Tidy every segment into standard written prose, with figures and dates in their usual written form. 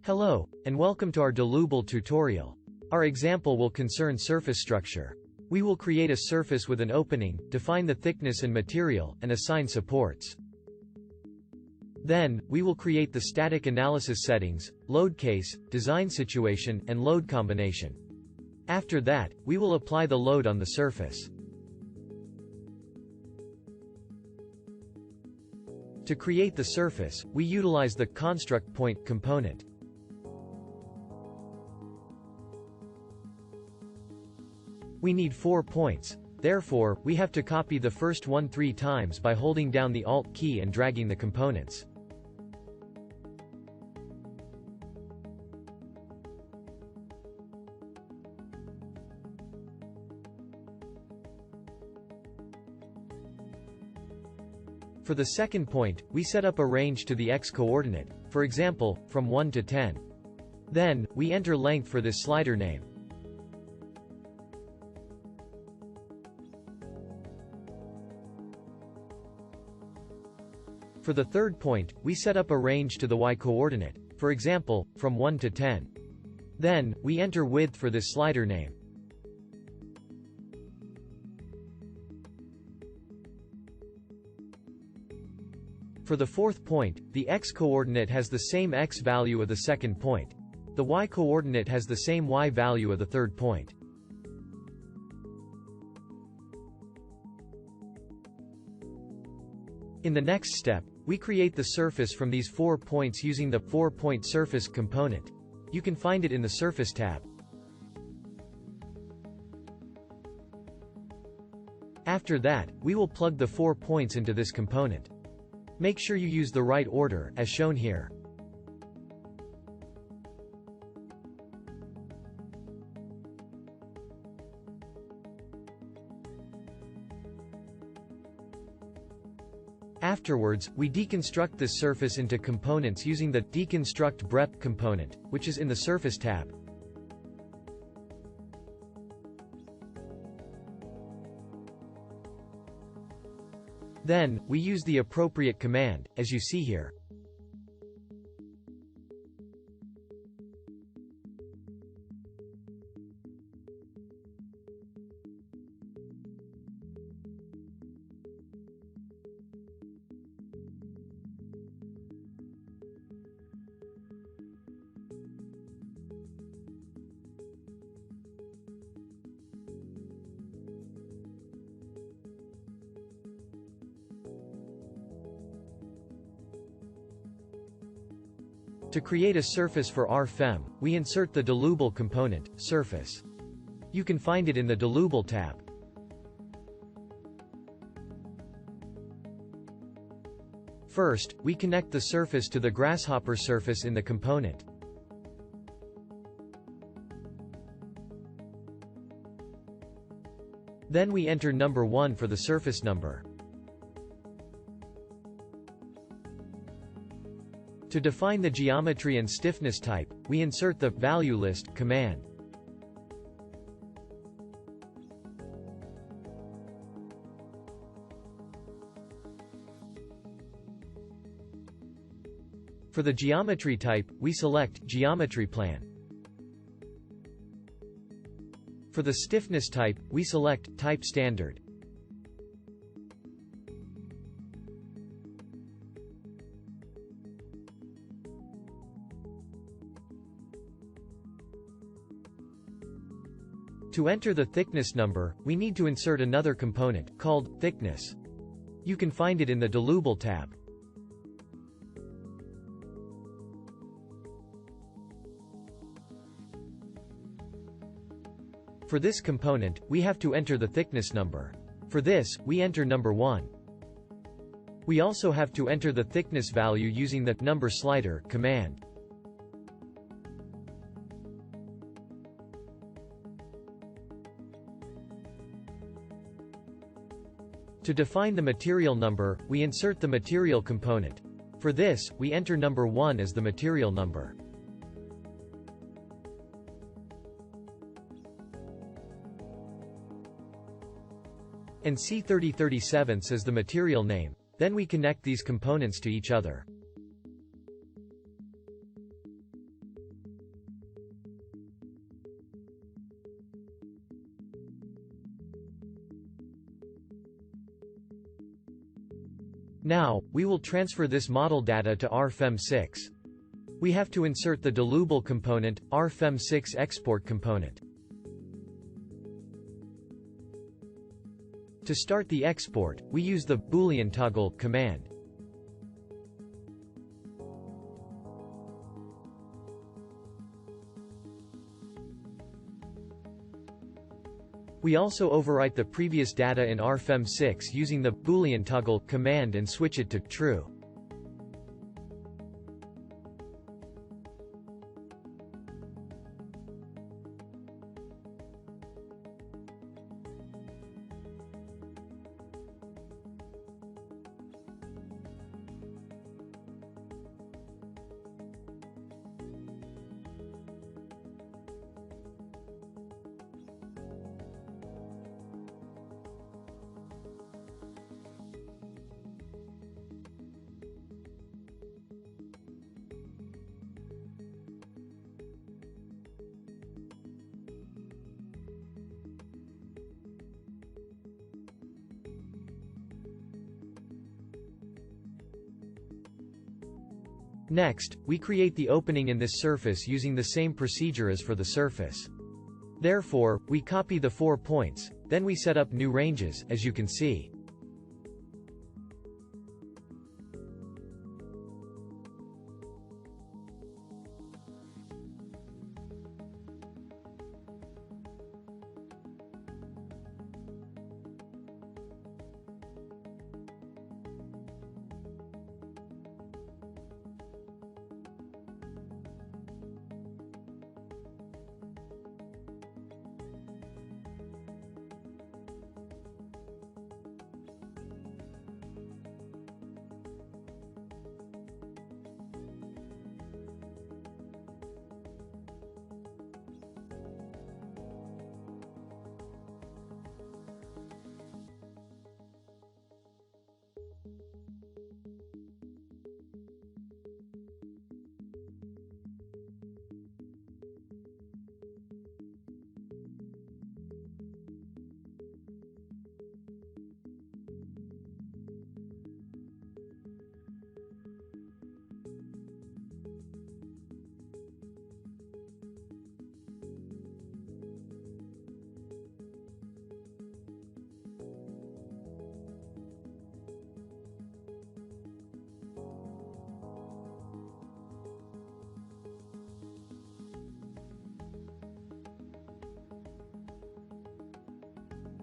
Hello, and welcome to our Dlubal tutorial. Our example will concern surface structure. We will create a surface with an opening, define the thickness and material, and assign supports. Then, we will create the static analysis settings, load case, design situation, and load combination. After that, we will apply the load on the surface. To create the surface, we utilize the construct point component. We need 4 points. Therefore, we have to copy the first one 3 times by holding down the Alt key and dragging the components. For the second point, we set up a range to the x-coordinate, for example, from 1 to 10. Then, we enter length for this slider name. For the third point, we set up a range to the y-coordinate, for example, from 1 to 10. Then, we enter width for this slider name. For the fourth point, the x-coordinate has the same x value of the second point. The y-coordinate has the same y value of the third point. In the next step, we create the surface from these 4 points using the 4-point surface component. You can find it in the Surface tab. After that, we will plug the 4 points into this component. Make sure you use the right order, as shown here. Afterwards, we deconstruct this surface into components using the Deconstruct Brep component, which is in the Surface tab. Then, we use the appropriate command, as you see here. To create a surface for RFEM, we insert the Dlubal component, surface. You can find it in the Dlubal tab. First, we connect the surface to the grasshopper surface in the component. Then we enter number 1 for the surface number. To define the geometry and stiffness type, we insert the value list command. For the geometry type, we select Geometry Plan. For the stiffness type, we select Type Standard. To enter the thickness number, we need to insert another component, called thickness. You can find it in the Dlubal tab. For this component, we have to enter the thickness number. For this, we enter number 1. We also have to enter the thickness value using the number slider command. To define the material number, we insert the material component. For this, we enter number 1 as the material number. And C3037 as the material name. Then we connect these components to each other. Now, we will transfer this model data to RFEM 6. We have to insert the Dlubal component, RFEM 6 export component. To start the export, we use the Boolean toggle command. We also overwrite the previous data in RFEM 6 using the Boolean toggle command and switch it to true. Next, we create the opening in this surface using the same procedure as for the surface. Therefore, we copy the 4 points, then we set up new ranges, as you can see.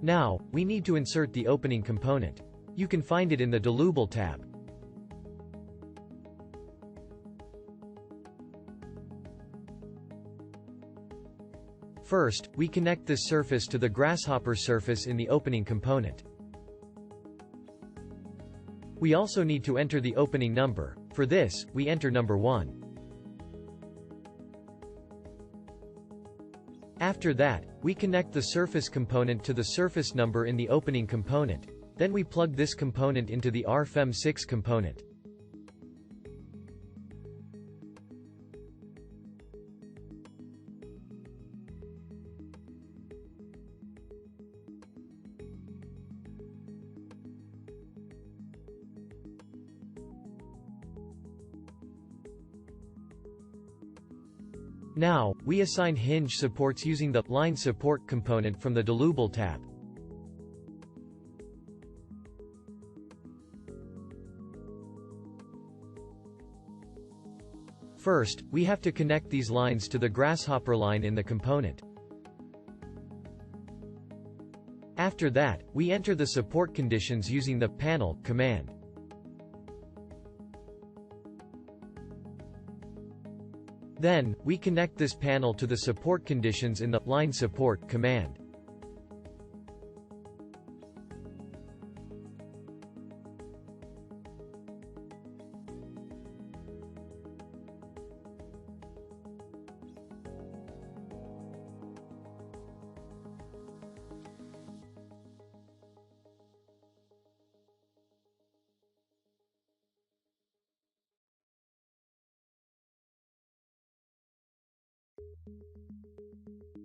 Now, we need to insert the opening component. You can find it in the Dlubal tab. First, we connect this surface to the grasshopper surface in the opening component. We also need to enter the opening number. For this, we enter number 1. After that, we connect the surface component to the surface number in the opening component, then we plug this component into the RFEM 6 component. Now, we assign hinge supports using the line support component from the Dlubal tab. First, we have to connect these lines to the grasshopper line in the component. After that, we enter the support conditions using the panel command. Then, we connect this panel to the support conditions in the line support command.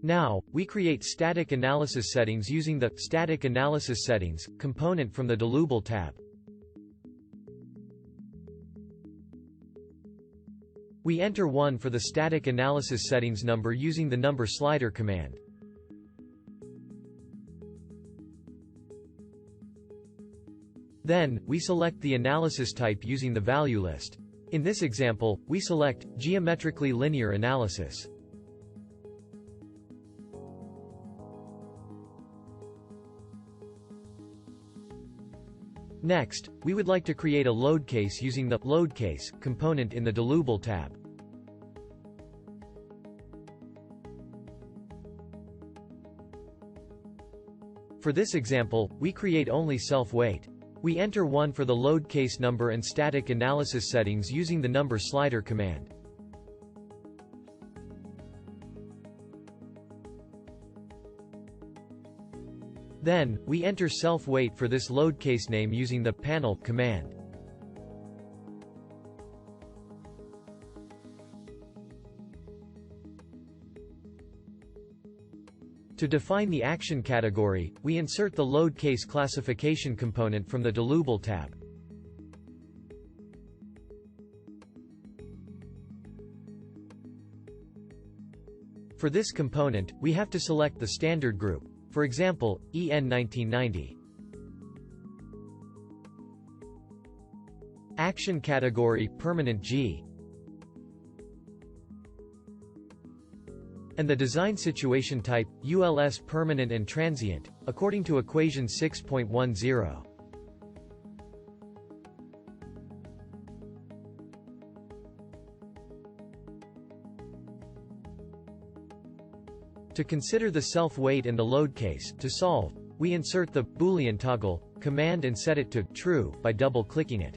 Now, we create static analysis settings using the Static Analysis Settings component from the Dlubal tab. We enter 1 for the static analysis settings number using the number slider command. Then, we select the analysis type using the value list. In this example, we select geometrically linear analysis. Next, we would like to create a load case using the Load Case component in the Dlubal tab. For this example, we create only self-weight. We enter 1 for the load case number and static analysis settings using the number slider command. Then, we enter self-weight for this load case name using the panel command. To define the action category, we insert the load case classification component from the Dlubal tab. For this component, we have to select the standard group. For example, EN 1990. Action category permanent G. And the design situation type, ULS permanent and transient, according to equation 6.10. To consider the self-weight and the load case, to solve, we insert the Boolean toggle command and set it to true by double-clicking it.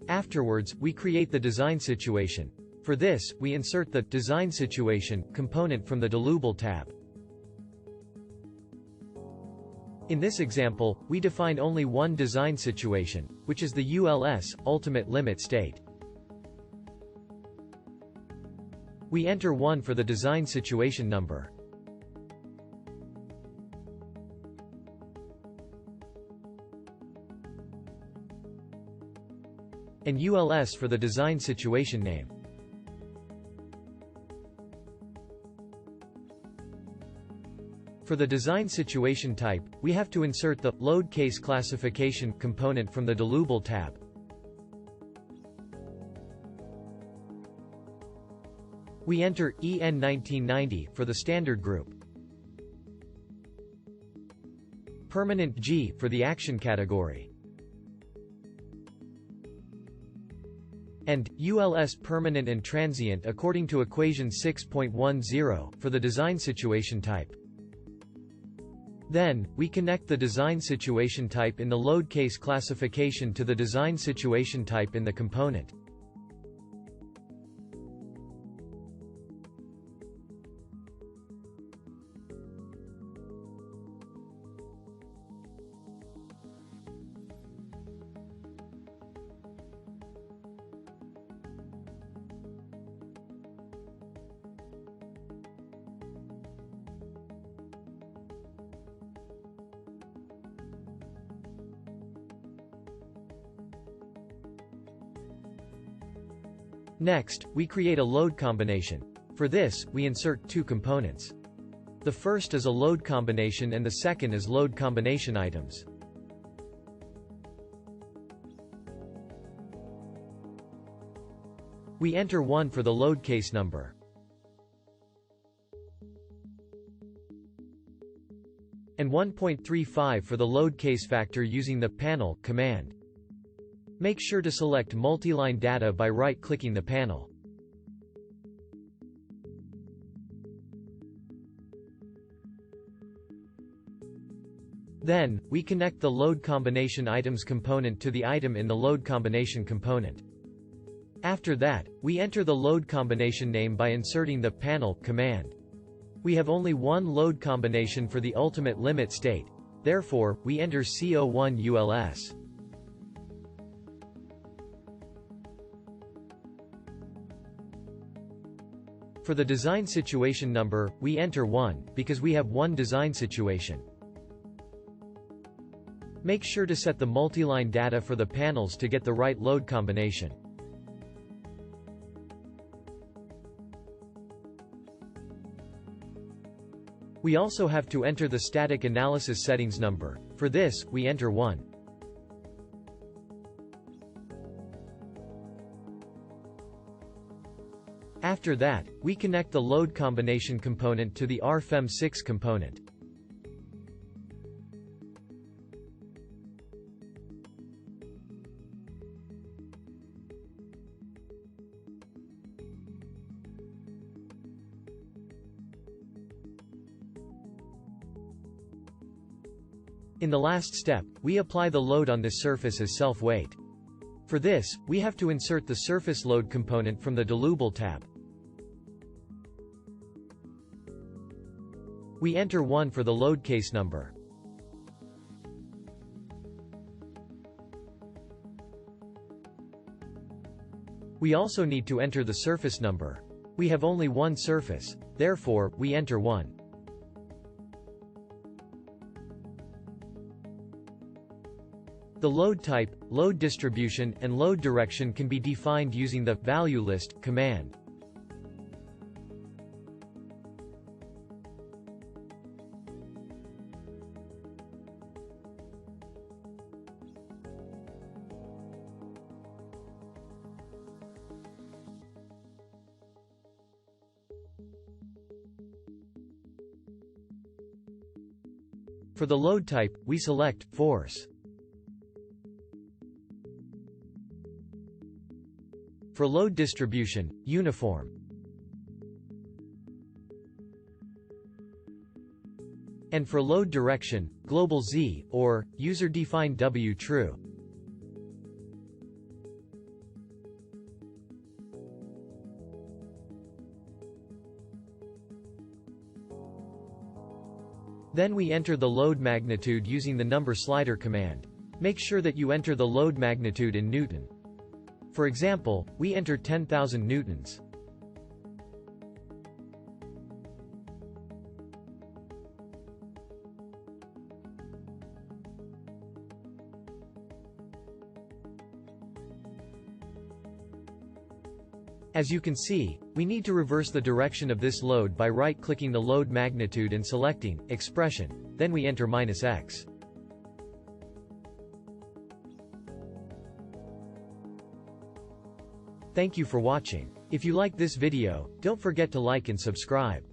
Afterwards, we create the design situation. For this, we insert the design situation component from the Dlubal tab. In this example, we define only one design situation, which is the ULS ultimate limit state. We enter 1 for the design situation number. And ULS for the design situation name. For the design situation type, we have to insert the load case classification component from the Dlubal tab. We enter EN 1990 for the standard group. Permanent G for the action category. And ULS permanent and transient according to equation 6.10 for the design situation type. Then, we connect the design situation type in the load case classification to the design situation type in the component. Next, we create a load combination. For this, we insert 2 components. The first is a load combination and the second is load combination items. We enter 1 for the load case number. And 1.35 for the load case factor using the panel command. Make sure to select multi-line data by right-clicking the panel. Then, we connect the load combination items component to the item in the load combination component. After that, we enter the load combination name by inserting the panel command. We have only one load combination for the ultimate limit state, therefore, we enter CO1ULS. For the design situation number, we enter 1, because we have one design situation. Make sure to set the multiline data for the panels to get the right load combination. We also have to enter the static analysis settings number. For this, we enter 1. After that, we connect the load combination component to the RFEM 6 component. In the last step, we apply the load on this surface as self-weight. For this, we have to insert the surface load component from the Dlubal tab. We enter 1 for the load case number. We also need to enter the surface number. We have only one surface, therefore, we enter 1. The load type, load distribution, and load direction can be defined using the value list command. For the load type, we select force. For load distribution, uniform. And for load direction, global Z, or user-defined W true. Then we enter the load magnitude using the number slider command. Make sure that you enter the load magnitude in Newton. For example, we enter 10,000 newtons. As you can see, we need to reverse the direction of this load by right-clicking the load magnitude and selecting expression. Then we enter -x. Thank you for watching. If you like this video, don't forget to like and subscribe.